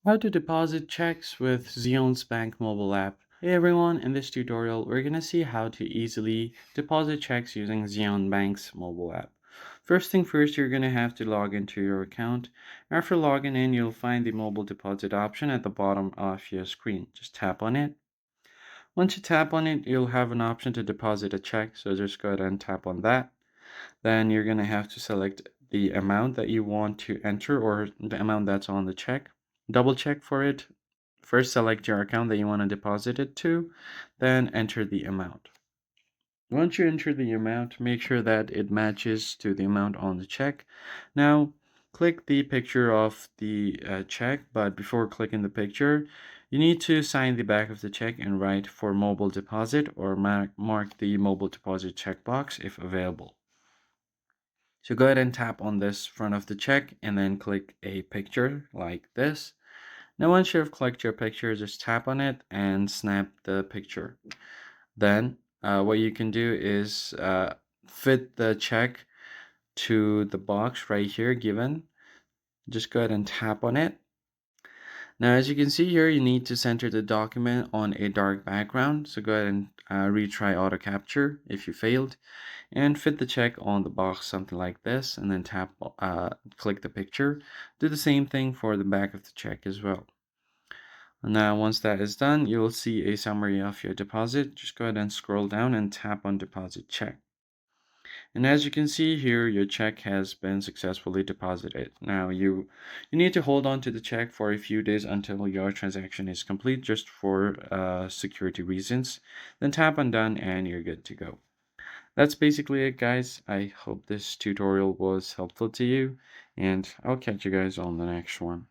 How to deposit checks with Xeon's Bank mobile app. Hey everyone, in this tutorial we're gonna see how to easily deposit checks using Xeon Bank's mobile app. First thing first, you're gonna have to log into your account. After logging in, you'll find the mobile deposit option at the bottom of your screen. Just tap on it. Once you tap on it, you'll have an option to deposit a check, so just go ahead and tap on that. Then you're gonna have to select the amount that you want to enter or the amount that's on the check. Double check for it. First, select your account that you want to deposit it to, then enter the amount. Once you enter the amount, make sure that it matches to the amount on the check. Now, click the picture of the check, but before clicking the picture, you need to sign the back of the check and write for mobile deposit or mark the mobile deposit checkbox if available. So go ahead and tap on this front of the check and then click a picture like this. Now once you've clicked your picture, just tap on it and snap the picture. Then what you can do is fit the check to the box right here given. Just go ahead and tap on it. Now as you can see here, you need to center the document on a dark background. So go ahead and retry auto capture if you failed and fit the check on the box something like this and then click the picture. Do the same thing for the back of the check as well. Now, once that is done, you will see a summary of your deposit. Just go ahead and scroll down and tap on deposit check. And as you can see here, your check has been successfully deposited. Now, you need to hold on to the check for a few days until your transaction is complete, just for security reasons. Then tap on done and you're good to go. That's basically it, guys. I hope this tutorial was helpful to you, and I'll catch you guys on the next one.